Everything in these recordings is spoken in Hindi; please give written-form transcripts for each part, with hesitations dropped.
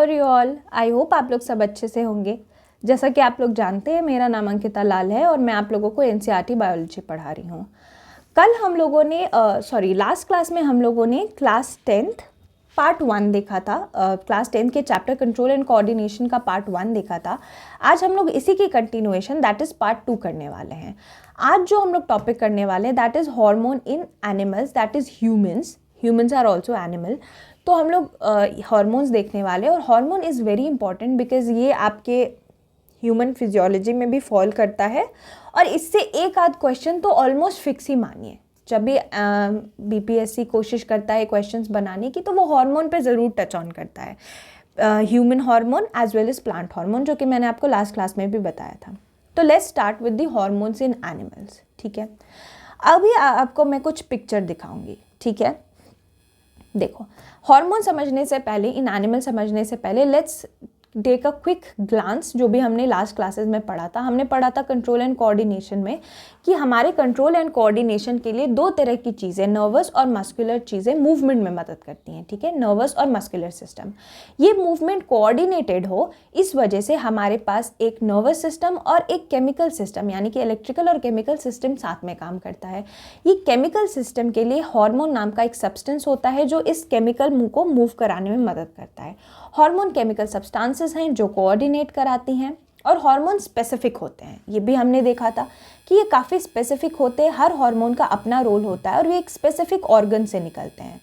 Are you all? I hope आप लोग सब अच्छे से होंगे। जैसा कि आप लोग जानते हैं, मेरा नाम अंकिता लाल है और मैं आप लोगों को एनसीईआरटी बायोलॉजी पढ़ा रही हूँ। कल हम लोगों ने लास्ट क्लास में हम लोगों ने क्लास 10th पार्ट 1 देखा था। क्लास 10 के चैप्टर कंट्रोल एंड कोऑर्डिनेशन का पार्ट 1 देखा था। आज हम लोग इसी की कंटिन्यूएशन दैट इज़ पार्ट 2 करने वाले हैं। आज जो हम लोग टॉपिक करने वाले हैं that is hormone in animals, that is humans are also animal. तो हम लोग हार्मोन्स देखने वाले हैं और hormone is very important because ये आपके ह्यूमन फिजियोलॉजी में भी फॉल करता है और इससे एक आध क्वेश्चन तो ऑलमोस्ट फिक्स ही मानिए। जब भी बीपीएससी कोशिश करता है क्वेश्चंस बनाने की तो वो हार्मोन पे ज़रूर टच ऑन करता है, human hormone as well as plant hormone, जो कि मैंने आपको लास्ट क्लास में भी बताया था। तो let's start with the hormones in animals. ठीक है, अभी आपको मैं कुछ पिक्चर दिखाऊंगी। ठीक है, देखो, हार्मोन समझने से पहले, इन एनिमल समझने से पहले let's take a quick glance. जो भी हमने लास्ट क्लासेस में पढ़ा था, हमने पढ़ा था कंट्रोल एंड कोऑर्डिनेशन में कि हमारे कंट्रोल एंड कोऑर्डिनेशन के लिए दो तरह की चीज़ें, नर्वस और मस्कुलर चीज़ें मूवमेंट में मदद करती हैं। ठीक है, नर्वस और मस्कुलर सिस्टम, ये मूवमेंट कोऑर्डिनेटेड हो, इस वजह से हमारे पास एक नर्वस सिस्टम और एक केमिकल सिस्टम यानी कि इलेक्ट्रिकल और केमिकल सिस्टम साथ में काम करता है। ये केमिकल सिस्टम के लिए हार्मोन नाम का एक सब्सटेंस होता है जो इस केमिकल को मूव कराने में मदद करता है। हार्मोन केमिकल सब्सटेंसेस हैं जो कोऑर्डिनेट कराती हैं और हार्मोन स्पेसिफिक होते हैं। ये भी हमने देखा था कि ये काफ़ी स्पेसिफिक होते हैं, हर हार्मोन का अपना रोल होता है और वे एक स्पेसिफिक ऑर्गन से निकलते हैं।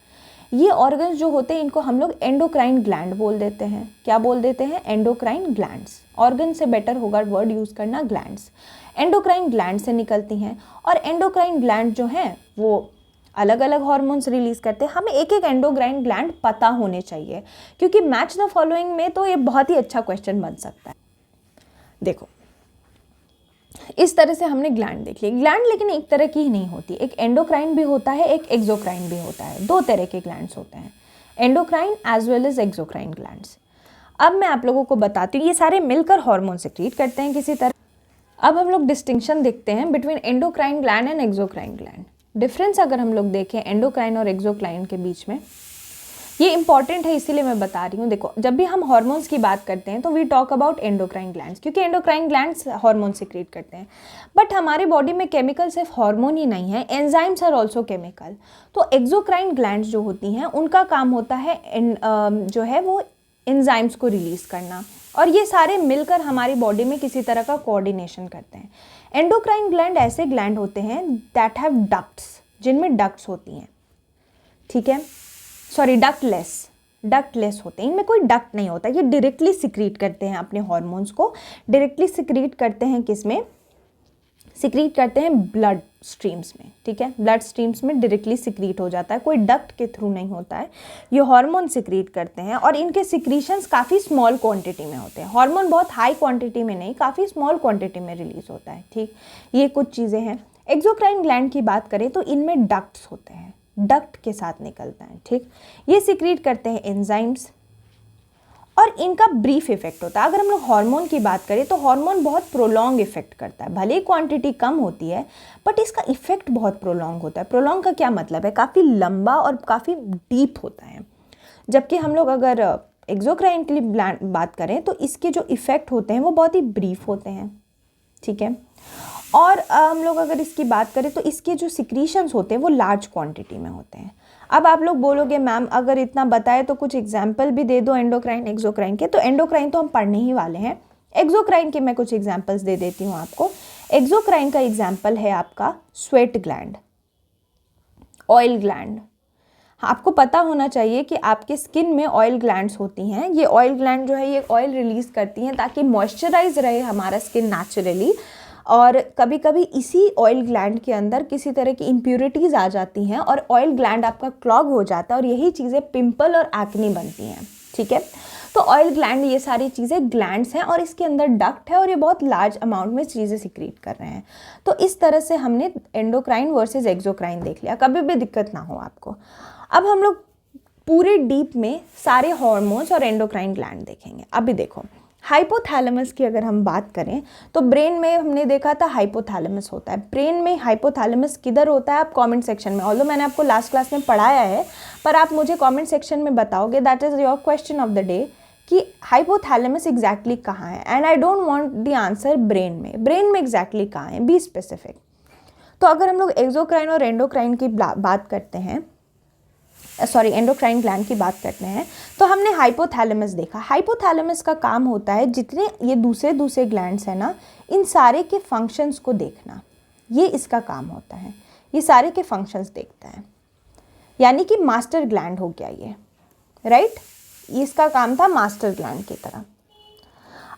ये ऑर्गन्स जो होते हैं इनको हम लोग एंडोक्राइन ग्लैंड बोल देते हैं। क्या बोल देते हैं? Endocrine glands. ऑर्गन से बेटर होगा वर्ड यूज़ करना, ग्लैंड्स। एंडोक्राइन ग्लैंड से निकलती हैं और एंडोक्राइन ग्लैंड जो हैं वो अलग अलग हार्मोन्स रिलीज करते हैं। हमें एक एक एंडोक्राइन ग्लैंड पता होने चाहिए क्योंकि मैच द फॉलोइंग में तो ये बहुत ही अच्छा क्वेश्चन बन सकता है। देखो, इस तरह से हमने ग्लैंड देख ली। ग्लैंड लेकिन एक तरह की ही नहीं होती, एक एंडोक्राइन भी होता है, एक एक्सोक्राइन भी होता है। दो तरह के ग्लैंड्स होते हैं, endocrine as well as exocrine glands. अब मैं आप लोगों को बताती हूँ, ये सारे मिलकर हार्मोन सिक्रीट करते हैं किसी तरह। अब हम लोग डिस्टिंक्शन देखते हैं between endocrine gland and exocrine gland. Difference अगर हम लोग देखें एंडोक्राइन और एक्सोक्राइन के बीच में, ये इंपॉर्टेंट है इसीलिए मैं बता रही हूँ। देखो, जब भी हम हार्मोन्स की बात करते हैं तो we talk about endocrine glands क्योंकि एंडोक्राइन ग्लैंड्स हार्मोन सिक्रीट करते हैं। बट हमारे बॉडी में केमिकल सिर्फ हार्मोन ही नहीं है, एंजाइम्स आर ऑल्सो केमिकल। तो एक्सोक्राइन ग्लैंड्स जो होती हैं उनका काम होता है जो है वो एंजाइम्स को रिलीज करना और ये सारे मिलकर हमारी बॉडी में किसी तरह का कोऑर्डिनेशन करते हैं। एंडोक्राइन ग्लैंड ऐसे ग्लैंड होते हैं दैट हैव डक्ट्स, जिनमें डक्ट्स होती हैं। ठीक है, सॉरी, डक्टलेस होते हैं, इनमें कोई डक्ट नहीं होता। ये डायरेक्टली सिक्रीट करते हैं अपने हार्मोन्स को। डायरेक्टली सिक्रीट करते हैं किसमें? सिक्रीट करते हैं ब्लड स्ट्रीम्स में। ठीक है, ब्लड स्ट्रीम्स में डायरेक्टली सिक्रीट हो जाता है, कोई डक्ट के थ्रू नहीं होता है। ये हार्मोन सिक्रीट करते हैं और इनके सिक्रीशंस काफ़ी स्मॉल क्वांटिटी में होते हैं। हार्मोन बहुत हाई क्वांटिटी में नहीं, काफ़ी स्मॉल क्वांटिटी में रिलीज होता है। ठीक, ये कुछ चीज़ें हैं। एक्सोक्राइन ग्लैंड की बात करें तो इनमें डक्ट्स होते हैं, डक्ट के साथ निकलता है। ठीक, ये सिक्रीट करते हैं एंजाइम्स और इनका ब्रीफ इफेक्ट होता है। अगर हम लोग हार्मोन की बात करें तो हार्मोन बहुत प्रोलॉन्ग इफेक्ट करता है, भले ही क्वांटिटी कम होती है बट इसका इफेक्ट बहुत प्रोलॉन्ग होता है। प्रोलॉन्ग का क्या मतलब है? काफ़ी लंबा और काफ़ी डीप होता है। जबकि हम लोग अगर एक्सोक्राइन के लिए बात करें तो इसके जो इफेक्ट होते हैं वो बहुत ही ब्रीफ होते हैं। ठीक है, और हम लोग अगर इसकी बात करें तो इसके जो सिक्रीशंस होते हैं वो लार्ज क्वांटिटी में होते हैं। अब आप लोग बोलोगे मैम अगर इतना बताए तो कुछ एग्जाम्पल भी दे दो एंडोक्राइन एक्सोक्राइन के। तो एंडोक्राइन तो हम पढ़ने ही वाले हैं, एक्सोक्राइन के मैं कुछ एग्जाम्पल्स दे देती हूँ आपको। एक्सोक्राइन का एग्जाम्पल है आपका स्वेट ग्लैंड, ऑयल ग्लैंड। आपको पता होना चाहिए कि आपके स्किन में ऑयल ग्लैंड्स होती हैं। ये ऑयल ग्लैंड जो है ये ऑयल रिलीज करती हैं ताकि मॉइस्चराइज रहे हमारा स्किन नेचुरली। और कभी कभी इसी ऑयल ग्लैंड के अंदर किसी तरह की इम्प्यूरिटीज़ आ जाती हैं और ऑयल ग्लैंड आपका क्लॉग हो जाता है और यही चीज़ें पिंपल और एक्ने बनती हैं। ठीक है, तो ऑयल ग्लैंड, ये सारी चीज़ें ग्लैंड्स हैं और इसके अंदर डक्ट है और ये बहुत लार्ज अमाउंट में चीज़ें सिक्रीट कर रहे हैं। तो इस तरह से हमने एंडोक्राइन वर्सेस एक्सोक्राइन देख लिया, कभी भी दिक्कत ना हो आपको। अब हम लोग पूरे डीप में सारे हार्मोन्स और एंडोक्राइन ग्लैंड देखेंगे। अभी देखो, हाइपोथैलेमस की अगर हम बात करें तो ब्रेन में हमने देखा था हाइपोथैलेमस होता है। ब्रेन में हाइपोथैलेमस किधर होता है आप कमेंट सेक्शन में, ऑल्दो मैंने आपको लास्ट क्लास में पढ़ाया है पर आप मुझे कमेंट सेक्शन में बताओगे, that is your question of the day, कि हाइपोथैलेमस एग्जैक्टली कहाँ है, and I don't want the answer brain में एग्जैक्टली कहाँ है, बी स्पेसिफिक। तो अगर हम लोग एक्सोक्राइन और एंडोक्राइन की बात करते हैं, एंडोक्राइन ग्लैंड की बात करते हैं, तो हमने हाइपोथैलेमस देखा। हाइपोथैलेमस का काम होता है जितने ये दूसरे ग्लैंड्स हैं ना, इन सारे के फंक्शंस को देखना, ये इसका काम होता है, ये सारे के फंक्शंस देखता है, यानी कि मास्टर ग्लैंड हो गया ये, राइट। इसका काम था मास्टर ग्लैंड की तरह।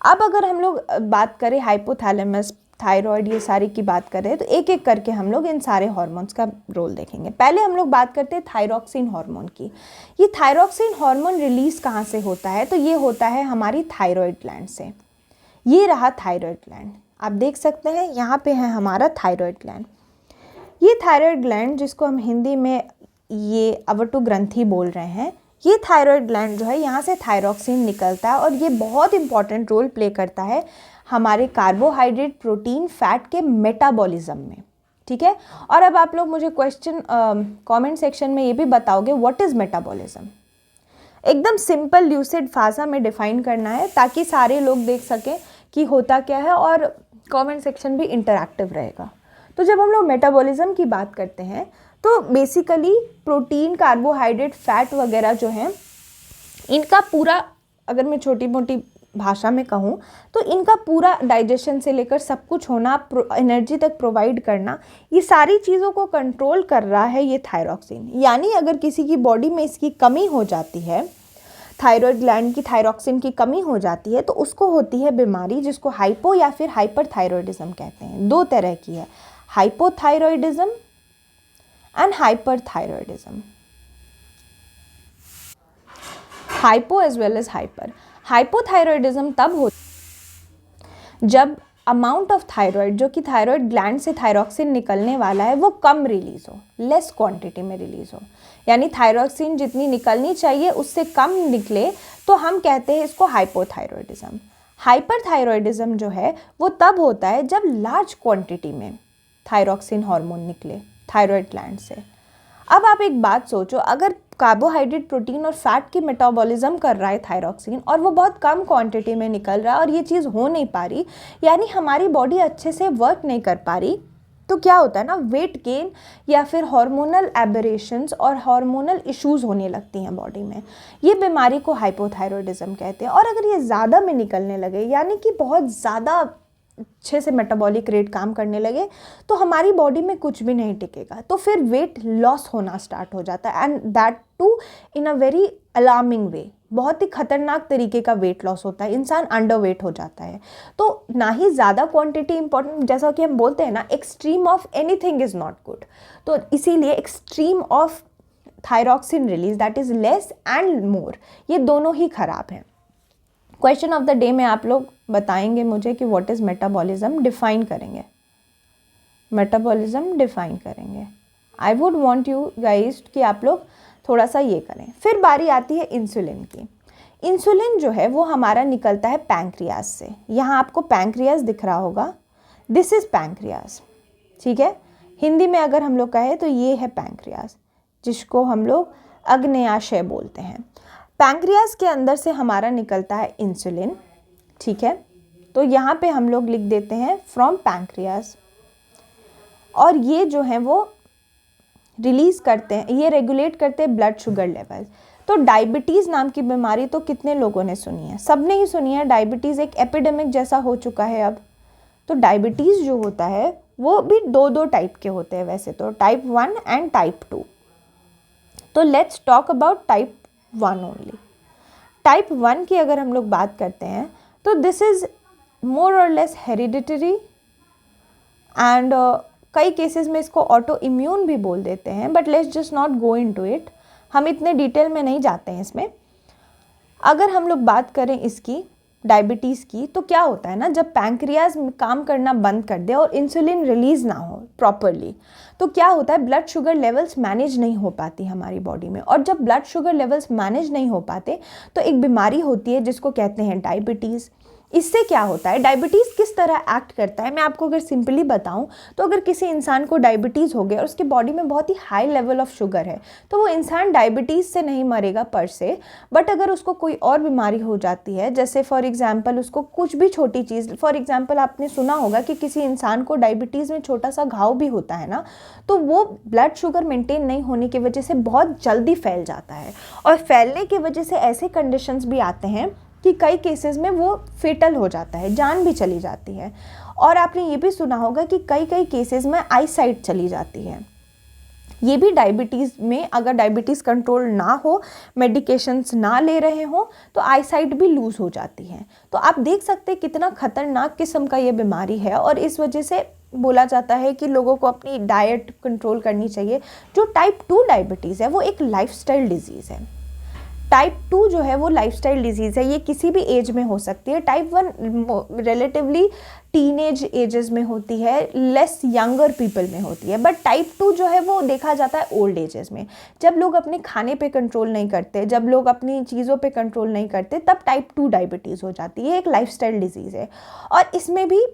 अब अगर हम लोग बात करें हाइपोथैलेमस, थायराइड, ये सारी की बात करें, तो एक एक करके हम लोग इन सारे हार्मोन्स का रोल देखेंगे। पहले हम लोग बात करते हैं थायरॉक्सिन हार्मोन की। ये थायरॉक्सिन हार्मोन रिलीज कहाँ से होता है, तो ये होता है हमारी थायराइड ग्लैंड से। ये रहा थायराइड ग्लैंड, आप देख सकते हैं यहाँ पे है हमारा थायराइड ग्लैंड। ये थायराइड ग्लैंड, जिसको हम हिंदी में ये अवटु ग्रंथि बोल रहे हैं, ये थायराइड ग्लैंड जो है, यहाँ से थायरॉक्सिन निकलता है और ये बहुत इंपॉर्टेंट रोल प्ले करता है हमारे कार्बोहाइड्रेट, प्रोटीन, फैट के मेटाबॉलिज्म में, ठीक है। और अब आप लोग मुझे क्वेश्चन कमेंट सेक्शन में ये भी बताओगे व्हाट इज़ मेटाबॉलिज्म। एकदम सिंपल ल्यूसिड भाषा में डिफाइन करना है ताकि सारे लोग देख सकें कि होता क्या है, और कमेंट सेक्शन भी इंटरैक्टिव रहेगा। तो जब हम लोग मेटाबॉलिज्म की बात करते हैं तो बेसिकली प्रोटीन, कार्बोहाइड्रेट, फैट वगैरह जो हैं, इनका पूरा, अगर मैं छोटी मोटी भाषा में कहूँ तो इनका पूरा डाइजेशन से लेकर सब कुछ होना, एनर्जी तक प्रोवाइड करना, ये सारी चीज़ों को कंट्रोल कर रहा है ये थायरॉक्सिन। यानी अगर किसी की बॉडी में इसकी कमी हो जाती है, थायराइड ग्लैंड की थायरॉक्सिन की कमी हो जाती है, तो उसको होती है बीमारी जिसको हाइपो या फिर हाइपरथायरॉयडिज्म कहते हैं। दो तरह की है, hypothyroidism and hyperthyroidism, hypo as well as hyper. Hypothyroidism तब होता जब अमाउंट ऑफ थायराइड, जो कि थायराइड ग्लैंड से थायरॉक्सिन निकलने वाला है, वो कम रिलीज हो, लेस क्वांटिटी में रिलीज हो, यानी थायरॉक्सिन जितनी निकलनी चाहिए उससे कम निकले, तो हम कहते हैं इसको हाइपोथायरॉयडिज्म। हाइपरथायरॉयडिज्म जो है वो तब होता है जब लार्ज क्वांटिटी में थायरॉक्सिन हार्मोन निकले थायराइड ग्लैंड से। अब आप एक बात सोचो, अगर कार्बोहाइड्रेट, प्रोटीन और फैट की मेटाबॉलिज्म कर रहा है थायरॉक्सिन और वो बहुत कम क्वांटिटी में निकल रहा है और ये चीज़ हो नहीं पा रही, यानी हमारी बॉडी अच्छे से वर्क नहीं कर पा रही, तो क्या होता है ना, वेट गेन या फिर हार्मोनल एबरेशंस और हार्मोनल इश्यूज होने लगती हैं बॉडी में। ये बीमारी को हाइपोथायरॉयडिज्म कहते हैं। और अगर ये ज़्यादा में निकलने लगे, यानी कि बहुत ज़्यादा अच्छे से मेटाबॉलिक रेट काम करने लगे, तो हमारी बॉडी में कुछ भी नहीं टिकेगा, तो फिर वेट लॉस होना स्टार्ट हो जाता है, and that too in a very alarming way. बहुत ही खतरनाक तरीके का वेट लॉस होता है, इंसान अंडर वेट हो जाता है। तो ना ही ज़्यादा क्वांटिटी इंपॉर्टेंट, जैसा कि हम बोलते हैं ना, extreme of anything is not good. तो इसीलिए extreme of thyroxine release, that is less and more, ये दोनों ही खराब हैं। क्वेश्चन ऑफ द डे में आप लोग बताएंगे मुझे कि व्हाट इज़ मेटाबॉलिज्म, डिफाइन करेंगे, मेटाबॉलिज्म डिफाइन करेंगे। I would want you guys कि आप लोग थोड़ा सा ये करें। फिर बारी आती है इंसुलिन की। इंसुलिन जो है वो हमारा निकलता है पैंक्रियाज से। यहाँ आपको पैंक्रियाज दिख रहा होगा, दिस इज़ पैंक्रियाज, ठीक है। हिंदी में अगर हम लोग कहें तो ये है पैंक्रियाज, जिसको हम लोग अग्न्याशय बोलते हैं। पैंक्रियाज के अंदर से हमारा निकलता है इंसुलिन, ठीक है। तो यहाँ पे हम लोग लिख देते हैं फ्रॉम पैंक्रियाज, और ये जो है वो रिलीज़ करते हैं, ये रेगुलेट करते हैं ब्लड शुगर लेवल। तो डायबिटीज़ नाम की बीमारी तो कितने लोगों ने सुनी है, सब ने ही सुनी है। डायबिटीज़ एक एपिडेमिक जैसा हो चुका है अब। तो डायबिटीज़ जो होता है वो भी दो टाइप के होते हैं वैसे तो, टाइप 1 एंड टाइप 2। तो let's talk about type 1 only. Type 1 की अगर हम लोग बात करते हैं तो दिस इज़ मोर और लेस हेरिडिटरी, एंड कई केसेस में इसको ऑटो इम्यून भी बोल देते हैं, but let's just not go into it, हम इतने डिटेल में नहीं जाते हैं इसमें। अगर हम लोग बात करें इसकी डायबिटीज़ की, तो क्या होता है ना, जब पैंक्रियाज काम करना बंद कर दे और इंसुलिन रिलीज़ ना हो प्रॉपरली, तो क्या होता है, ब्लड शुगर लेवल्स मैनेज नहीं हो पाती हमारी बॉडी में। और जब ब्लड शुगर लेवल्स मैनेज नहीं हो पाते तो एक बीमारी होती है जिसको कहते हैं डायबिटीज़। इससे क्या होता है, डायबिटीज़ किस तरह एक्ट करता है, मैं आपको अगर सिंपली बताऊं तो अगर किसी इंसान को डायबिटीज़ हो गया और उसके बॉडी में बहुत ही हाई लेवल ऑफ शुगर है तो वो इंसान डायबिटीज़ से नहीं मरेगा पर से, बट अगर उसको कोई और बीमारी हो जाती है, जैसे फॉर एग्जांपल उसको कुछ भी छोटी चीज़, फॉर एग्जांपल आपने सुना होगा कि किसी इंसान को डायबिटीज़ में छोटा सा घाव भी होता है ना, तो वो ब्लड शुगर मेंटेन नहीं होने की वजह से बहुत जल्दी फैल जाता है, और फैलने की वजह से ऐसे कंडीशंस भी आते हैं कि कई केसेस में वो फेटल हो जाता है, जान भी चली जाती है। और आपने ये भी सुना होगा कि कई केसेस में आई साइट चली जाती है। ये भी डायबिटीज़ में, अगर डायबिटीज़ कंट्रोल ना हो, मेडिकेशंस ना ले रहे हो, तो आई साइट भी लूज़ हो जाती है। तो आप देख सकते हैं कितना खतरनाक किस्म का ये बीमारी है, और इस वजह से बोला जाता है कि लोगों को अपनी डाइट कंट्रोल करनी चाहिए। जो टाइप 2 डायबिटीज़ है वो एक लाइफस्टाइल डिजीज़ है। टाइप 2 जो है वो लाइफस्टाइल डिजीज़ है, ये किसी भी एज में हो सकती है। टाइप 1 रिलेटिवली टीनेज एजेस में होती है, लेस यंगर पीपल में होती है, बट टाइप 2 जो है वो देखा जाता है ओल्ड एजेस में, जब लोग अपने खाने पे कंट्रोल नहीं करते, जब लोग अपनी चीज़ों पे कंट्रोल नहीं करते, तब टाइप 2 डायबिटीज़ हो जाती है। एक लाइफस्टाइल डिजीज़ है, और इसमें भी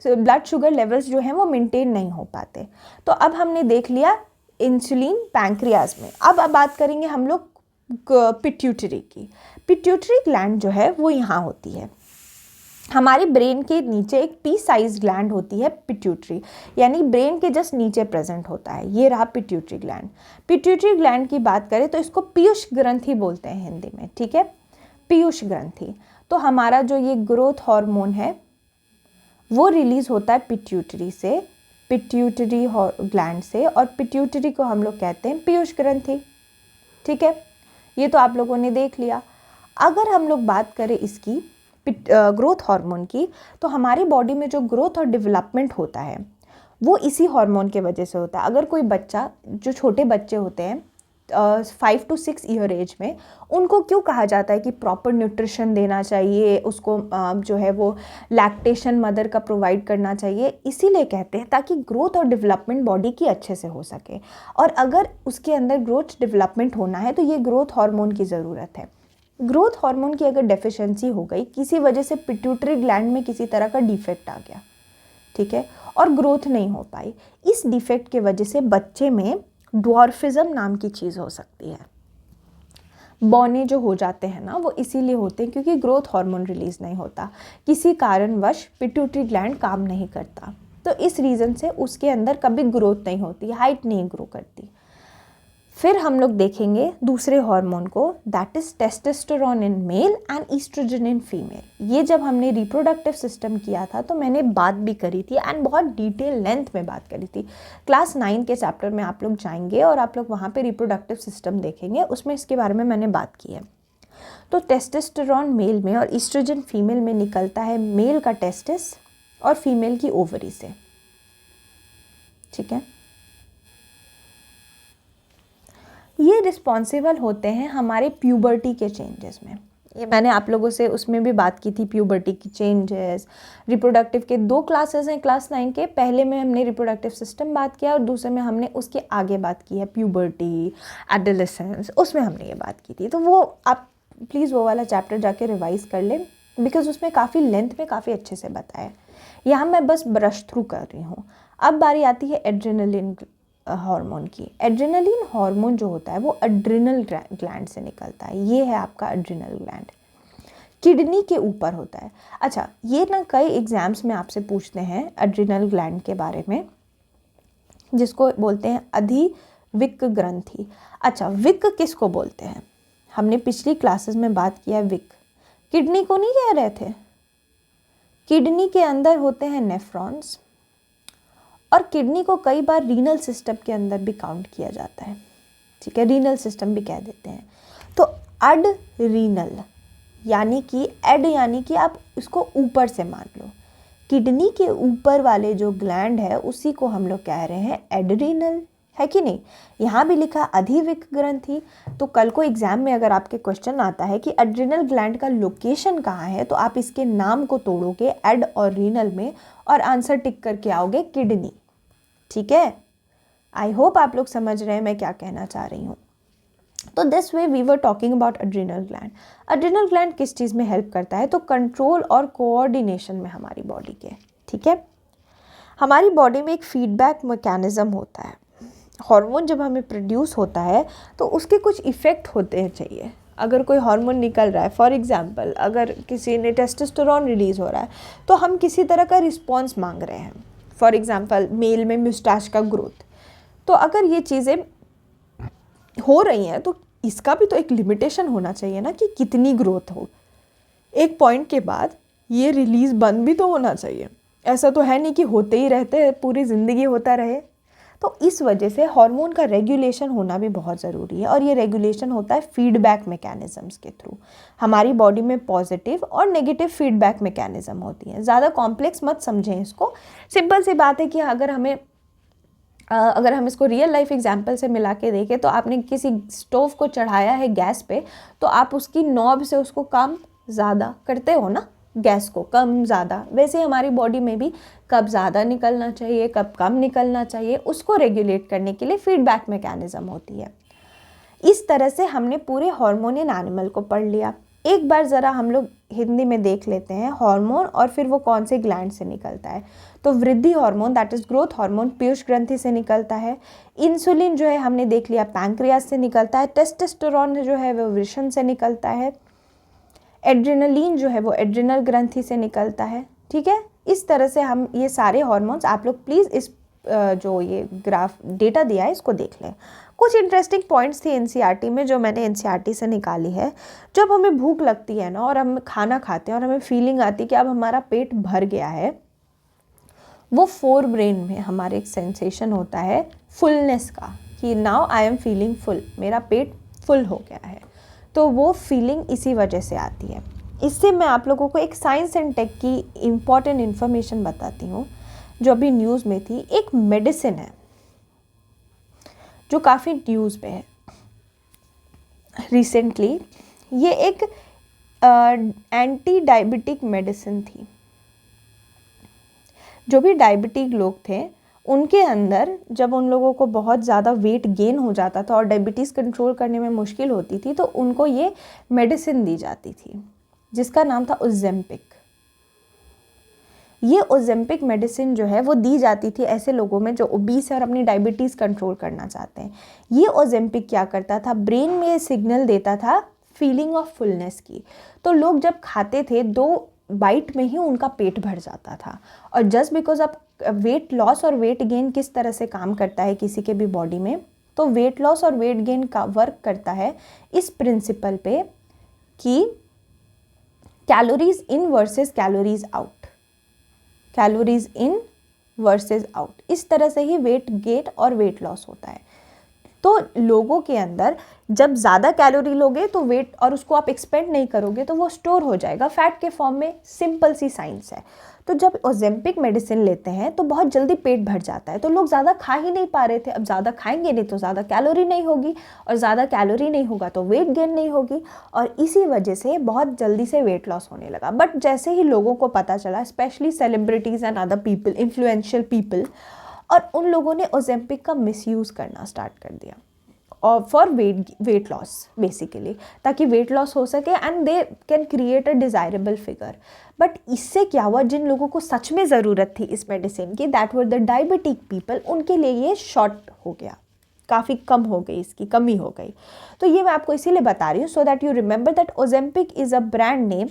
ब्लड शुगर लेवल्स जो हैं वो मेंटेन नहीं हो पाते। तो अब हमने देख लिया इंसुलिन पैंक्रियाज में। अब बात करेंगे हम लोग पिट्यूटरी की। पिट्यूटरी ग्लैंड जो है वो यहाँ होती है, हमारे ब्रेन के नीचे एक पी साइज ग्लैंड होती है पिट्यूटरी, यानी ब्रेन के जस्ट नीचे प्रेजेंट होता है। ये रहा पिट्यूटरी ग्लैंड। पिट्यूटरी ग्लैंड की बात करें तो इसको पीयूष ग्रंथि बोलते हैं हिंदी में, ठीक है, पीयूष ग्रंथि। तो हमारा जो ये ग्रोथ हार्मोन है वो रिलीज होता है पिट्यूटरी से, पिट्यूटरी ग्लैंड से, और पिट्यूटरी को हम लोग कहते हैं पीयूष ग्रंथि, ठीक है। ये तो आप लोगों ने देख लिया। अगर हम लोग बात करें इसकी ग्रोथ हार्मोन की, तो हमारी बॉडी में जो ग्रोथ और डेवलपमेंट होता है वो इसी हार्मोन के वजह से होता है। अगर कोई बच्चा, जो छोटे बच्चे होते हैं 5 to 6 ईयर एज में, उनको क्यों कहा जाता है कि प्रॉपर न्यूट्रिशन देना चाहिए, उसको जो है वो लैक्टेशन मदर का प्रोवाइड करना चाहिए, इसीलिए कहते हैं ताकि ग्रोथ और डेवलपमेंट बॉडी की अच्छे से हो सके। और अगर उसके अंदर ग्रोथ डेवलपमेंट होना है तो ये ग्रोथ हार्मोन की ज़रूरत है। ग्रोथ हार्मोन की अगर डेफिशिएंसी हो गई, किसी वजह से पिट्यूटरी ग्लैंड में किसी तरह का डिफेक्ट आ गया, ठीक है, और ग्रोथ नहीं हो पाई, इस डिफेक्ट के वजह से बच्चे में ड्वार्फिज्म नाम की चीज़ हो सकती है। बौने जो हो जाते हैं ना, वो इसीलिए होते हैं क्योंकि ग्रोथ हार्मोन रिलीज नहीं होता, किसी कारणवश पिट्यूटरी ग्लैंड काम नहीं करता, तो इस रीज़न से उसके अंदर कभी ग्रोथ नहीं होती, हाइट नहीं ग्रो करती। फिर हम लोग देखेंगे दूसरे हार्मोन को, that is testosterone in male and oestrogen in female. ये जब हमने रिप्रोडक्टिव सिस्टम किया था तो मैंने बात भी करी थी, एंड बहुत डिटेल लेंथ में बात करी थी। क्लास 9 के चैप्टर में आप लोग जाएंगे और आप लोग वहाँ पे रिप्रोडक्टिव सिस्टम देखेंगे, उसमें इसके बारे में मैंने बात की है। तो टेस्टोस्टेरोन मेल में और ईस्ट्रोजन फीमेल में निकलता है मेल का टेस्टिस और फीमेल की ओवरी से, ठीक है। ये रिस्पॉन्सिबल होते हैं हमारे प्यूबर्टी के चेंजेस में। ये मैंने आप लोगों से उसमें भी बात की थी, प्यूबर्टी की चेंजेस। रिप्रोडक्टिव के 2 क्लासेस हैं क्लास 9 के, पहले में हमने रिप्रोडक्टिव सिस्टम बात किया और दूसरे में हमने उसके आगे बात की है प्यूबर्टी, एडोलेसेंस, उसमें हमने ये बात की थी। तो वो आप प्लीज़ वो वाला चैप्टर जाके रिवाइज कर लें, बिकॉज उसमें काफ़ी लेंथ में काफ़ी अच्छे से बताया। यहाँ मैं बस ब्रश थ्रू कर रही हूँ। अब बारी आती है एड्रेनलिन हार्मोन की। एड्रेनलिन हार्मोन जो होता है वो एड्रिनल ग्लैंड से निकलता है। ये है आपका एड्रिनल ग्लैंड, किडनी के ऊपर होता है। अच्छा, ये ना कई एग्जाम्स में आपसे पूछते हैं एड्रिनल ग्लैंड के बारे में, जिसको बोलते हैं अधिविक ग्रंथि। अच्छा, विक किसको बोलते हैं? हमने पिछली क्लासेस में बात किया विक, किडनी को नहीं कह रहे थे। किडनी के अंदर होते हैं नेफ्रॉन्स, और किडनी को कई बार रीनल सिस्टम के अंदर भी काउंट किया जाता है, ठीक है, रीनल सिस्टम भी कह देते हैं। तो एडरीनल यानी कि एड यानी कि आप इसको ऊपर से मान लो, किडनी के ऊपर वाले जो ग्लैंड है उसी को हम लोग कह रहे हैं एड्रीनल, है कि नहीं। यहाँ भी लिखा अधिविक ग्रंथि। तो कल को एग्जाम में अगर आपके क्वेश्चन आता है कि एड्रिनल ग्लैंड का लोकेशन कहाँ है, तो आप इसके नाम को तोड़ोगे एड और रीनल में और आंसर टिक करके आओगे किडनी, ठीक है। आई होप आप लोग समझ रहे हैं मैं क्या कहना चाह रही हूँ। तो this way we were talking about adrenal gland. Adrenal gland किस चीज़ में हेल्प करता है? तो कंट्रोल और कोऑर्डिनेशन में हमारी बॉडी के, ठीक है। हमारी बॉडी में एक फीडबैक मैकेनिज्म होता है। हार्मोन जब हमें प्रोड्यूस होता है तो उसके कुछ इफ़ेक्ट होते हैं चाहिए। अगर कोई हार्मोन निकल रहा है, फॉर एग्जांपल अगर किसी ने टेस्टोस्टेरोन रिलीज़ हो रहा है तो हम किसी तरह का रिस्पॉन्स मांग रहे हैं। फॉर एग्जांपल मेल में म्यूस्टैच का ग्रोथ, तो अगर ये चीज़ें हो रही हैं तो इसका भी तो एक लिमिटेशन होना चाहिए ना कि कितनी ग्रोथ हो। एक पॉइंट के बाद ये रिलीज़ बंद भी तो होना चाहिए। ऐसा तो है नहीं कि होते ही रहते पूरी ज़िंदगी होता रहे। तो इस वजह से हार्मोन का रेगुलेशन होना भी बहुत ज़रूरी है, और ये रेगुलेशन होता है फीडबैक मैकेनिज़म्स के थ्रू। हमारी बॉडी में पॉजिटिव और नेगेटिव फीडबैक मैकेनिज़्म होती हैं। ज़्यादा कॉम्प्लेक्स मत समझें इसको, सिंपल सी बात है कि अगर हम इसको रियल लाइफ एग्जांपल से मिला के देखें तो आपने किसी स्टोव को चढ़ाया है गैस पे, तो आप उसकी नॉब से उसको कम ज़्यादा करते हो ना, गैस को कम ज़्यादा। वैसे हमारी बॉडी में भी कब ज़्यादा निकलना चाहिए, कब कम निकलना चाहिए, उसको रेगुलेट करने के लिए फीडबैक मैकेनिज़्म होती है। इस तरह से हमने पूरे हार्मोन इन एनिमल को पढ़ लिया। एक बार ज़रा हम लोग हिंदी में देख लेते हैं हार्मोन और फिर वो कौन से ग्लैंड से निकलता है। तो वृद्धि hormone that is growth hormone Piyush ग्रंथि से निकलता है। इंसुलिन जो है हमने देख लिया पैंक्रियास से निकलता है। टेस्टोस्टेरोन जो है वो वृषण से निकलता है। एड्रेनलिन जो है वो एड्रिनल ग्रंथि से निकलता है, ठीक है। इस तरह से हम ये सारे हार्मोन्स, आप लोग प्लीज़ इस जो ये ग्राफ डेटा दिया है इसको देख लें। कुछ इंटरेस्टिंग पॉइंट्स थी एनसीईआरटी में जो मैंने एनसीईआरटी से निकाली है। जब हमें भूख लगती है ना और हम खाना खाते हैं और हमें फीलिंग आती है कि अब हमारा पेट भर गया है, वो फोर ब्रेन में हमारे एक सेंसेशन होता है फुलनेस का कि now I am feeling full, मेरा पेट फुल हो गया है। तो वो फीलिंग इसी वजह से आती है। इससे मैं आप लोगों को एक साइंस एंड टेक की इम्पॉर्टेंट इन्फॉर्मेशन बताती हूँ जो अभी न्यूज़ में थी। एक मेडिसिन है जो काफ़ी न्यूज़ पे है रिसेंटली। ये एक एंटी डायबिटिक मेडिसिन थी। जो भी डायबिटिक लोग थे उनके अंदर जब उन लोगों को बहुत ज़्यादा वेट गेन हो जाता था और डायबिटीज़ कंट्रोल करने में मुश्किल होती थी तो उनको ये मेडिसिन दी जाती थी जिसका नाम था ओजेम्पिक। ये ओजेम्पिक मेडिसिन जो है वो दी जाती थी ऐसे लोगों में जो ओबीस है और अपनी डायबिटीज़ कंट्रोल करना चाहते हैं। ये ओजेम्पिक क्या करता था, ब्रेन में सिग्नल देता था फीलिंग ऑफ फुलनेस की। तो लोग जब खाते थे 2 बाइट में ही उनका पेट भर जाता था। और जस्ट बिकॉज अब वेट लॉस और वेट गेन किस तरह से काम करता है किसी के भी बॉडी में, तो वेट लॉस और वेट गेन का वर्क करता है इस प्रिंसिपल पे कि calories in versus calories out, calories in versus out. इस तरह से ही वेट गेन और वेट लॉस होता है। तो लोगों के अंदर जब ज़्यादा कैलोरी लोगे तो वेट, और उसको आप एक्सपेंड नहीं करोगे तो वो स्टोर हो जाएगा फैट के फॉर्म में। सिंपल सी साइंस है। तो जब ओजेम्पिक मेडिसिन लेते हैं तो बहुत जल्दी पेट भर जाता है, तो लोग ज़्यादा खा ही नहीं पा रहे थे। अब ज़्यादा खाएंगे नहीं तो ज़्यादा कैलोरी नहीं होगी, और ज़्यादा कैलोरी नहीं होगा तो वेट गेन नहीं होगी, और इसी वजह से बहुत जल्दी से वेट लॉस होने लगा। बट जैसे ही लोगों को पता चला, specially celebrities and other people, influential people, और उन लोगों ने ओजेम्पिक का मिसयूज़ करना स्टार्ट कर दिया और फॉर वेट लॉस बेसिकली, ताकि वेट लॉस हो सके and they can create a desirable figure. But इससे क्या हुआ, जिन लोगों को सच में ज़रूरत थी इस मेडिसिन की, that were the diabetic people, उनके लिए ये शॉर्ट हो गया, काफ़ी कम हो गई, इसकी कमी हो गई। तो ये मैं आपको इसीलिए बता रही हूँ so that you remember that Ozempic is a brand name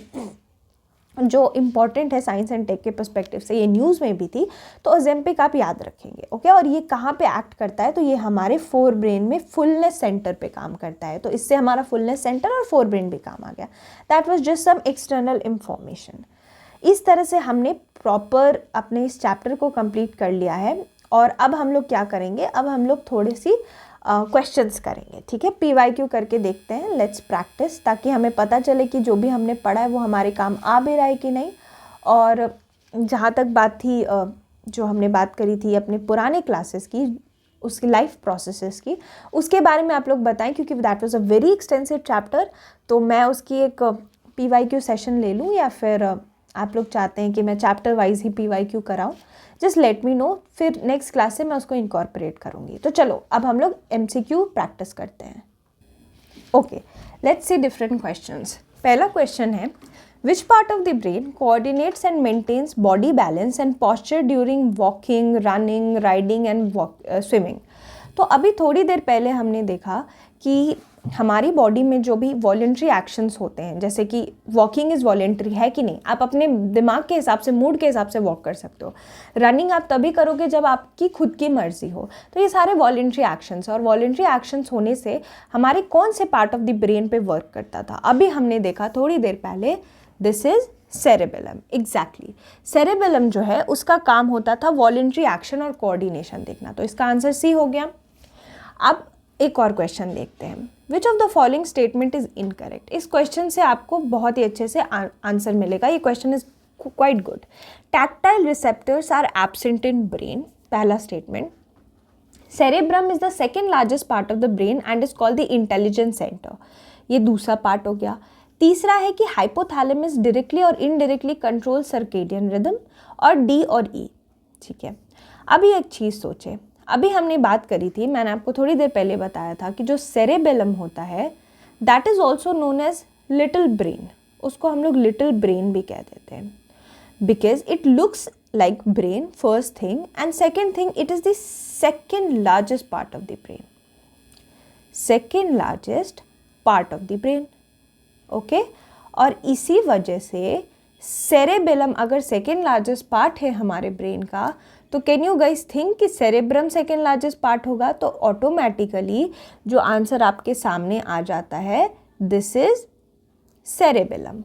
जो इम्पॉर्टेंट है साइंस एंड टेक के पर्सपेक्टिव से। ये न्यूज़ में भी थी, तो ओजेम्पिक आप याद रखेंगे, ओके। और ये कहाँ पे एक्ट करता है, तो ये हमारे फोर ब्रेन में फुलनेस सेंटर पे काम करता है। तो इससे हमारा फुलनेस सेंटर और फोर ब्रेन भी काम आ गया। That was just some external information. इस तरह से हमने प्रॉपर अपने इस चैप्टर को कंप्लीट कर लिया है। और अब हम लोग क्या करेंगे, अब हम लोग थोड़ी सी क्वेश्चंस करेंगे, ठीक है। PYQ करके देखते हैं, लेट्स प्रैक्टिस, ताकि हमें पता चले कि जो भी हमने पढ़ा है वो हमारे काम आ भी रहा है कि नहीं। और जहाँ तक बात थी, जो हमने बात करी थी अपने पुराने क्लासेस की, उसकी लाइफ प्रोसेसेस की, उसके बारे में आप लोग बताएं, क्योंकि that was a very extensive chapter. तो मैं उसकी एक PYQ सेशन ले लूँ, या फिर आप लोग चाहते हैं कि मैं चैप्टर वाइज ही PYQ कराऊँ, जस्ट लेट मी नो। फिर नेक्स्ट क्लास से मैं उसको इनकॉर्पोरेट करूँगी। तो चलो अब हम लोग MCQ प्रैक्टिस करते हैं। Okay, let's see different questions. पहला क्वेश्चन है, which part of the brain coordinates and maintains body balance and posture during walking, running, riding and swimming. तो अभी थोड़ी देर पहले हमने देखा कि हमारी बॉडी में जो भी वॉलेंट्री एक्शंस होते हैं, जैसे कि वॉकिंग इज़ वॉलेंट्री है कि नहीं, आप अपने दिमाग के हिसाब से, मूड के हिसाब से वॉक कर सकते हो। रनिंग आप तभी करोगे जब आपकी खुद की मर्जी हो। तो ये सारे वॉलेंट्री एक्शंस, और वॉलेंट्री एक्शंस होने से हमारे कौन से पार्ट ऑफ द ब्रेन पे वर्क करता था, अभी हमने देखा थोड़ी देर पहले, this is cerebellum. Exactly, cerebellum जो है उसका काम होता था वॉलेंट्री एक्शन और कोऑर्डिनेशन देखना। तो इसका आंसर सी हो गया। अब एक और क्वेश्चन देखते हैं, which of the following statement is incorrect. इस क्वेश्चन से आपको बहुत ही अच्छे से आंसर मिलेगा। ये question is quite good. Tactile receptors are absent in brain, पहला स्टेटमेंट। Cerebrum is the second largest part of the brain and is called the intelligence centre, ये दूसरा पार्ट हो गया। तीसरा है कि हाइपोथैलेमस डायरेक्टली और इनडायरेक्टली कंट्रोल सर्केडियन रिदम, और डी और ई। ठीक है, अभी एक चीज़ सोचे, अभी हमने बात करी थी, मैंने आपको थोड़ी देर पहले बताया था कि जो सेरेबेलम होता है that is also known as little brain, उसको हम लोग लिटिल ब्रेन भी कह देते हैं, because it looks like brain first thing, and second thing it is the second largest part of the brain, second largest part of the brain. Okay, और इसी वजह से सेरेबेलम अगर सेकेंड लार्जेस्ट पार्ट है हमारे ब्रेन का, तो कैन यू गाइस थिंक कि सेरेब्रम सेकेंड लार्जेस्ट पार्ट होगा, तो ऑटोमेटिकली जो आंसर आपके सामने आ जाता है, दिस इज सेरेबेलम,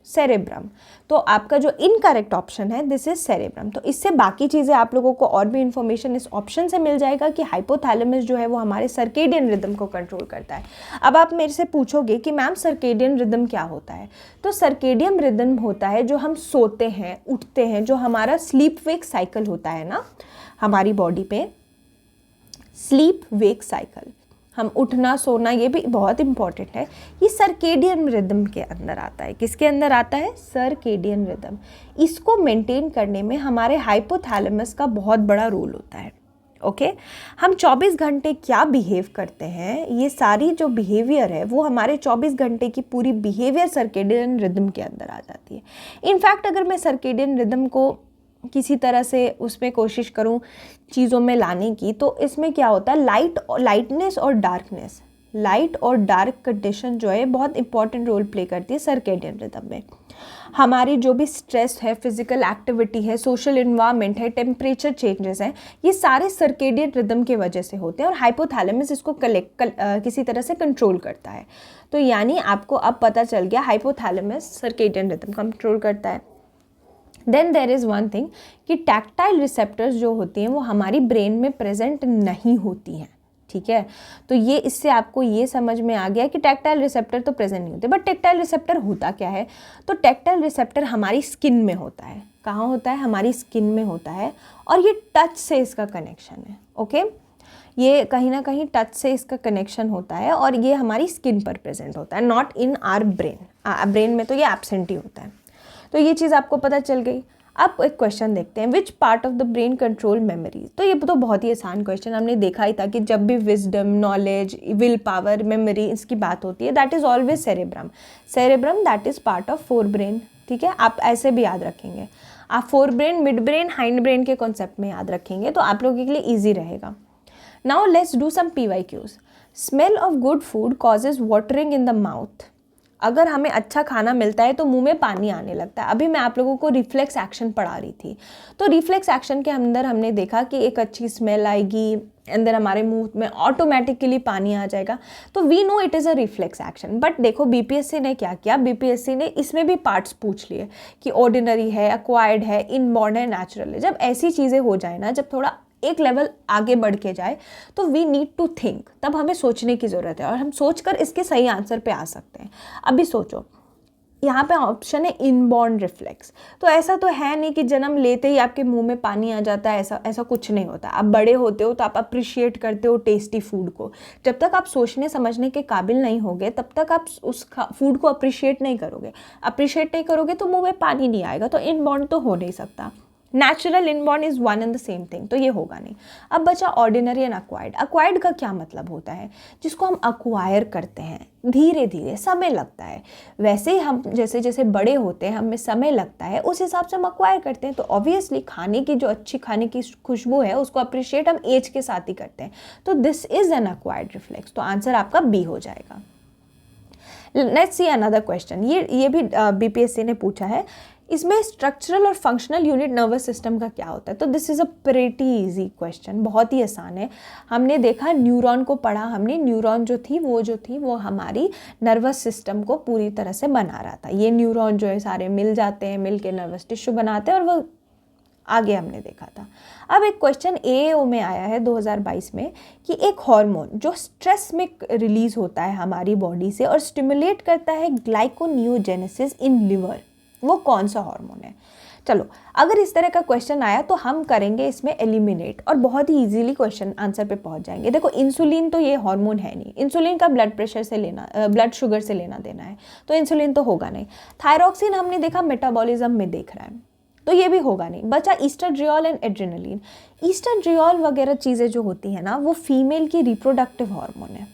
सेरेब्रम। तो आपका जो इनकरेक्ट ऑप्शन है दिस इज सेरेब्रम। तो इससे बाकी चीज़ें आप लोगों को और भी इंफॉर्मेशन इस ऑप्शन से मिल जाएगा कि हाइपोथैलेमस जो है वो हमारे सर्केडियन रिदम को कंट्रोल करता है। अब आप मेरे से पूछोगे कि मैम सर्केडियन रिदम क्या होता है, तो सर्केडियन रिदम होता है जो हम सोते हैं, उठते हैं, जो हमारा स्लीप वेक साइकिल होता है ना हमारी बॉडी पे, स्लीप वेक साइकिल, हम उठना सोना, ये भी बहुत इंपॉर्टेंट है, ये सर्केडियन रिदम के अंदर आता है। किसके अंदर आता है? Circadian rhythm. इसको मेंटेन करने में हमारे हाइपोथैलेमस का बहुत बड़ा रोल होता है। ओके, हम 24 घंटे क्या बिहेव करते हैं, ये सारी जो बिहेवियर है वो हमारे 24 घंटे की पूरी बिहेवियर सर्केडियन रिदम के अंदर आ जाती है। इनफैक्ट अगर मैं सर्केडियन रिदम को किसी तरह से उसमें कोशिश करूं चीज़ों में लाने की, तो इसमें क्या होता है, लाइटनेस और डार्कनेस, लाइट और डार्क कंडीशन जो है बहुत इंपॉर्टेंट रोल प्ले करती है सर्केडियन रिदम में। हमारी जो भी स्ट्रेस है, फिजिकल एक्टिविटी है, सोशल इन्वायरमेंट है, टेम्परेचर चेंजेस हैं, ये सारे सर्केडियन रिदम की वजह से होते हैं और हाइपोथैलेमस इसको किसी तरह से कंट्रोल करता है। तो यानी आपको अब पता चल गया हाइपोथैलेमस सर्केडियन रिदम कंट्रोल करता है। Then there is one thing कि टैक्टाइल रिसेप्टर्स जो होती हैं वो हमारी ब्रेन में प्रेजेंट नहीं होती हैं। ठीक है, तो ये इससे आपको ये समझ में आ गया कि टैक्टाइल रिसेप्टर तो प्रेजेंट नहीं होते। बट टैक्टाइल रिसेप्टर होता क्या है, तो टैक्टाइल रिसेप्टर हमारी स्किन में होता है। कहाँ होता है? हमारी स्किन में होता है, और ये टच से इसका कनेक्शन है। ओके, ये कहीं ना कहीं टच से इसका कनेक्शन होता है और ये हमारी स्किन पर प्रेजेंट होता है, not in our brain. Brain में तो ये एब्सेंट ही होता है। तो ये चीज़ आपको पता चल गई। अब एक क्वेश्चन देखते हैं, विच part of the brain control memories. तो ये तो बहुत ही आसान क्वेश्चन, हमने देखा ही था कि जब भी wisdom, knowledge, will power, memory इसकी बात होती है, that is always cerebrum. Cerebrum that is part of fore brain. ठीक है, आप ऐसे भी याद रखेंगे, आप fore brain, mid brain, hind brain के कॉन्सेप्ट में याद रखेंगे तो आप लोगों के लिए ईजी रहेगा। Now let's do some PYQs। Smell of good food causes watering in the mouth. अगर हमें अच्छा खाना मिलता है तो मुंह में पानी आने लगता है। अभी मैं आप लोगों को रिफ्लेक्स एक्शन पढ़ा रही थी, तो रिफ्लेक्स एक्शन के अंदर हमने देखा कि एक अच्छी स्मेल आएगी, अंदर हमारे मुंह में ऑटोमेटिकली पानी आ जाएगा। तो we know it is a reflex action. But देखो BPSC ने क्या किया, BPSC ने इसमें भी पार्ट्स पूछ लिए कि ऑर्डिनरी है, एक्वायर्ड है, इनबॉर्न है, नेचुरल है। जब ऐसी चीज़ें हो जाए ना, जब थोड़ा एक लेवल आगे बढ़ के जाए, तो वी नीड टू थिंक, तब हमें सोचने की ज़रूरत है और हम सोचकर इसके सही आंसर पे आ सकते हैं। अभी सोचो, यहाँ पे ऑप्शन है इनबॉर्न रिफ्लेक्स। तो ऐसा तो है नहीं कि जन्म लेते ही आपके मुंह में पानी आ जाता है, ऐसा कुछ नहीं होता। आप बड़े होते हो तो आप अप्रिशिएट करते हो टेस्टी फूड को। जब तक आप सोचने समझने के काबिल नहीं होगे तब तक आप उस फूड को अप्रिशिएट नहीं करोगे। अप्रिशिएट नहीं करोगे तो मुंह में पानी नहीं आएगा। तो इनबॉर्न तो हो नहीं सकता। Natural inborn is one and the same thing, तो ये होगा नहीं। अब बचा ऑर्डिनरी एंड अक्वायर्ड। अक्वायर्ड का क्या मतलब होता है? जिसको हम अक्वायर करते हैं, धीरे धीरे समय लगता है। वैसे ही हम जैसे जैसे बड़े होते हैं हमें समय लगता है, उस हिसाब से हम अक्वायर करते हैं। तो ऑब्वियसली खाने की जो अच्छी खाने की खुशबू है उसको अप्रिशिएट हम एज के साथ ही करते हैं। तो this is an acquired reflex. तो आंसर आपका बी हो जाएगा। Let's see another question. ये भी बीपीएससी ने पूछा है। इसमें स्ट्रक्चरल और फंक्शनल यूनिट नर्वस सिस्टम का क्या होता है? तो this is a pretty easy question, बहुत ही आसान है। हमने देखा न्यूरॉन को पढ़ा हमने, न्यूरॉन जो थी वो हमारी नर्वस सिस्टम को पूरी तरह से बना रहा था। ये न्यूरॉन जो है सारे मिल जाते हैं, मिल के नर्वस टिश्यू बनाते हैं, और वो आगे हमने देखा था। अब एक क्वेश्चन एएओ में आया है 2022 में कि एक हार्मोन जो स्ट्रेस में रिलीज होता है हमारी बॉडी से और स्टिमुलेट करता है ग्लाइकोनियोजेनेसिस इन लिवर, वो कौन सा हार्मोन है? चलो, अगर इस तरह का क्वेश्चन आया तो हम करेंगे इसमें एलिमिनेट और बहुत ही इजीली क्वेश्चन आंसर पे पहुंच जाएंगे। देखो, इंसुलिन तो ये हार्मोन है नहीं, इंसुलिन का ब्लड प्रेशर से ब्लड शुगर से लेना देना है, तो इंसुलिन तो होगा नहीं। थायरॉक्सिन हमने देखा मेटाबॉलिज्म में देख रहा है, तो ये भी होगा नहीं। बचा ईस्ट्राडियोल एंड एड्रेनलिन। ईस्ट्राडियोल वगैरह चीज़ें जो होती हैं ना, वो फीमेल की रिप्रोडक्टिव हार्मोन है,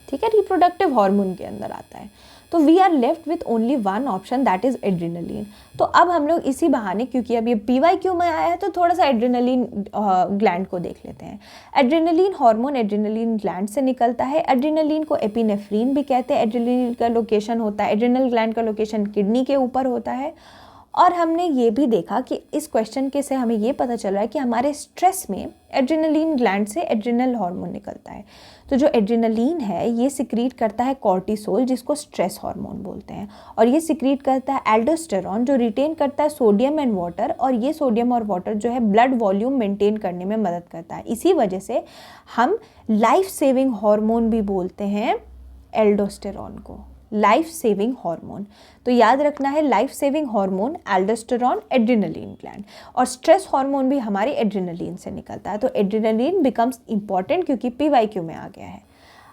ठीक है, रिप्रोडक्टिव हार्मोन के अंदर आता है। तो we are left with only one option, that is adrenaline. तो अब हम लोग इसी बहाने, क्योंकि अब ये पीवाईक्यू में आया है, तो थोड़ा सा एड्रेनलिन ग्लैंड को देख लेते हैं। एड्रेनलिन हार्मोन एड्रेनलिन ग्लैंड से निकलता है। एड्रेनलिन को एपिनेफ्रीन भी कहते हैं। एड्रेनलिन का लोकेशन होता है, एड्रेनल ग्लैंड का लोकेशन किडनी के ऊपर होता है। और हमने ये भी देखा कि इस क्वेश्चन के से हमें ये पता चल रहा है कि हमारे स्ट्रेस में एड्रेनलिन ग्लैंड से एड्रेनल हार्मोन निकलता है। तो जो एड्रेनलिन है ये सिक्रीट करता है कॉर्टिसोल, जिसको स्ट्रेस हार्मोन बोलते हैं, और ये सिक्रीट करता है एल्डोस्टेरॉन, जो रिटेन करता है सोडियम एंड वाटर, और ये सोडियम और वाटर जो है ब्लड वॉल्यूम मेंटेन करने में मदद करता है। इसी वजह से हम लाइफ सेविंग हार्मोन भी बोलते हैं एल्डोस्टेरॉन को, लाइफ सेविंग हार्मोन। तो याद रखना है, life saving hormone aldosterone, adrenaline gland, और स्ट्रेस हार्मोन भी हमारे एड्रेनलिन से निकलता है। तो एड्रेनलिन बिकम्स इंपॉर्टेंट क्योंकि पीवाईक्यू में आ गया है।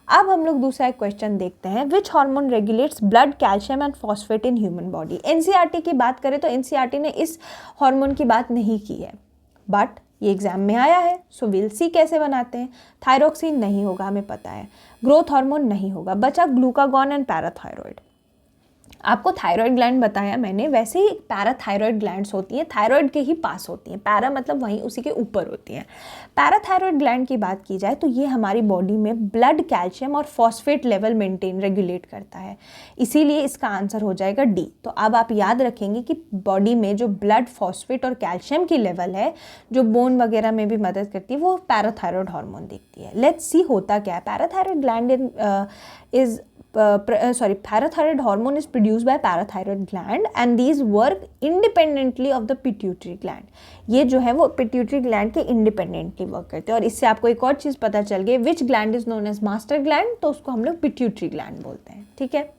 अब हम लोग दूसरा एक क्वेश्चन देखते हैं, which hormone regulates blood calcium and phosphate in human body. NCERT की बात करें तो एनसीईआरटी ने इस हार्मोन की बात नहीं की है, बट ये एग्जाम में आया है, सो विल सी कैसे बनाते हैं। थायरॉक्सिन नहीं होगा, हमें पता है। ग्रोथ हार्मोन नहीं होगा। बचा ग्लूकागॉन एंड पैराथायरॉयड। आपको थायराइड ग्लैंड बताया मैंने, वैसे ही पैराथायरॉयड ग्लैंड्स होती हैं, थायराइड के ही पास होती हैं। पैरा मतलब वहीं उसी के ऊपर होती हैं। पैराथायरॉयड ग्लैंड की बात की जाए तो ये हमारी बॉडी में ब्लड कैल्शियम और फॉस्फेट लेवल मेंटेन रेगुलेट करता है, इसीलिए इसका आंसर हो जाएगा डी। तो अब आप याद रखेंगे कि बॉडी में जो ब्लड फॉस्फेट और कैल्शियम की लेवल है, जो बोन वगैरह में भी मदद करती है, वो पैराथायरॉयड हार्मोन देखती है। लेट्स सी होता क्या है। Parathyroid gland parathyroid hormone is produced by parathyroid gland and these work independently of the pituitary gland. ये जो है वो pituitary gland के independently work करते हैं। और इससे आपको एक और चीज़ पता चल गई, which gland is known as master gland, तो उसको हम लोग pituitary gland बोलते हैं, ठीक है।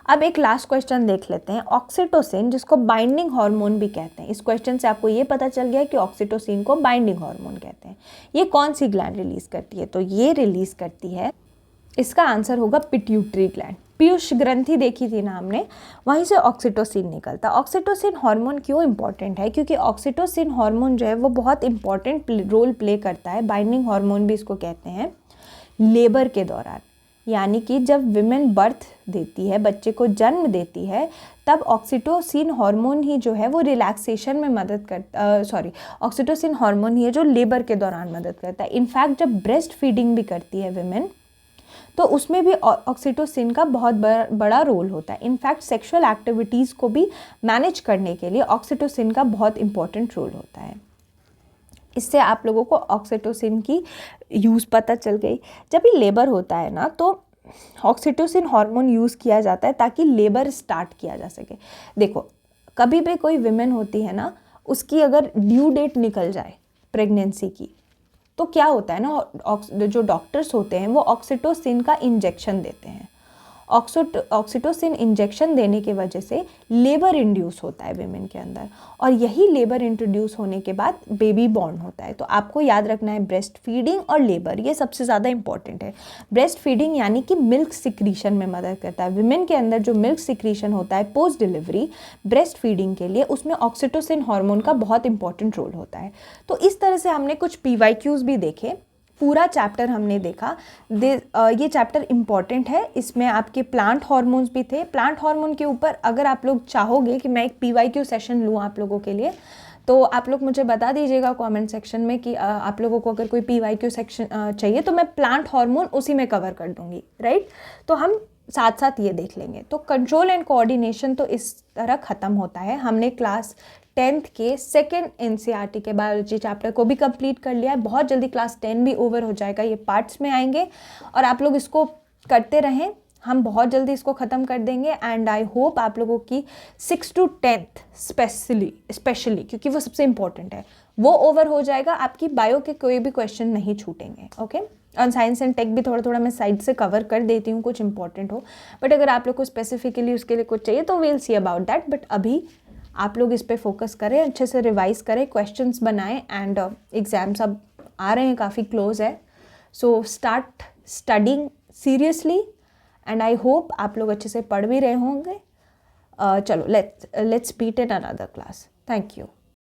अब एक लास्ट क्वेश्चन देख लेते हैं, ऑक्सीटोसिन, जिसको बाइंडिंग हार्मोन भी कहते हैं। इस क्वेश्चन से आपको ये पता चल गया कि ऑक्सीटोसिन को बाइंडिंग हार्मोन कहते हैं। ये कौन सी ग्लैंड रिलीज करती है? तो ये रिलीज करती है, इसका आंसर होगा पिट्यूटरी ग्लैंड। पीयूष ग्रंथि देखी थी ना हमने, वहीं से ऑक्सीटोसिन निकलता। ऑक्सीटोसिन हार्मोन क्यों इंपॉर्टेंट है? क्योंकि ऑक्सीटोसिन हार्मोन जो है वो बहुत इंपॉर्टेंट रोल प्ले करता है, बाइंडिंग हार्मोन भी इसको कहते हैं, लेबर के दौरान। यानी कि जब विमेन बर्थ देती है, बच्चे को जन्म देती है, तब ऑक्सीटोसिन हार्मोन ही जो है वो रिलैक्सेशन में मदद करता, ऑक्सीटोसिन हार्मोन ही है जो लेबर के दौरान मदद करता है। इनफैक्ट जब ब्रेस्ट फीडिंग भी करती है विमेन, तो उसमें भी ऑक्सीटोसिन का बहुत बड़ा रोल होता है। इनफैक्ट सेक्सुअल एक्टिविटीज़ को भी मैनेज करने के लिए ऑक्सीटोसिन का बहुत इंपॉर्टेंट रोल होता है। इससे आप लोगों को ऑक्सीटोसिन की यूज़ पता चल गई। जब भी लेबर होता है ना, तो ऑक्सीटोसिन हार्मोन यूज़ किया जाता है ताकि लेबर स्टार्ट किया जा सके। देखो, कभी भी कोई विमेन होती है ना, उसकी अगर ड्यू डेट निकल जाए प्रेगनेंसी की, तो क्या होता है ना, जो डॉक्टर्स होते हैं वो ऑक्सीटोसिन का इंजेक्शन देते हैं, ऑक्सीटोसिन इंजेक्शन देने की वजह से लेबर इंड्यूस होता है वीमेन के अंदर, और यही लेबर इंट्रोड्यूस होने के बाद बेबी बॉर्न होता है। तो आपको याद रखना है ब्रेस्ट फीडिंग और लेबर, ये सबसे ज़्यादा इंपॉर्टेंट है। ब्रेस्ट फीडिंग यानी कि मिल्क सिक्रीशन में मदद करता है। विमेन के अंदर जो मिल्क सिक्रीशन होता है पोस्ट डिलीवरी ब्रेस्ट फीडिंग के लिए, उसमें ऑक्सीटोसिन हार्मोन का बहुत इंपॉर्टेंट रोल होता है। तो इस तरह से हमने कुछ PYQs भी देखे, पूरा चैप्टर हमने देखा। ये चैप्टर इम्पॉर्टेंट है, इसमें आपके प्लांट हार्मोन्स भी थे। प्लांट हार्मोन के ऊपर अगर आप लोग चाहोगे कि मैं एक PYQ सेशन लूँ आप लोगों के लिए, तो आप लोग मुझे बता दीजिएगा कमेंट सेक्शन में कि आप लोगों को अगर कोई PYQ सेक्शन चाहिए तो मैं प्लांट हार्मोन उसी में कवर कर दूँगी, राइट। तो हम साथ साथ ये देख लेंगे। तो कंट्रोल एंड कोऑर्डिनेशन तो इस तरह ख़त्म होता है। हमने क्लास 10th के सेकेंड NCERT के बायोलॉजी चैप्टर को भी कंप्लीट कर लिया है। बहुत जल्दी क्लास 10 भी ओवर हो जाएगा, ये पार्ट्स में आएंगे और आप लोग इसको करते रहें, हम बहुत जल्दी इसको ख़त्म कर देंगे। एंड आई होप आप लोगों की 6th to 10th स्पेशली क्योंकि वो सबसे इंपॉर्टेंट है, वो ओवर हो जाएगा, आपकी बायो के कोई भी क्वेश्चन नहीं छूटेंगे। ओके, और साइंस एंड टेक भी थोड़ा थोड़ा मैं साइड से कवर कर देती हूँ, कुछ इंपॉर्टेंट हो, बट अगर आप लोग को स्पेसिफिकली उसके लिए कुछ चाहिए तो we'll see about that. But अभी आप लोग इस पे फोकस करें, अच्छे से रिवाइज करें, क्वेश्चंस बनाएं, एंड एग्ज़ाम्स अब आ रहे हैं, काफ़ी क्लोज है। So start studying seriously and I hope आप लोग अच्छे से पढ़ भी रहे होंगे। चलो let's meet in another class. Thank you.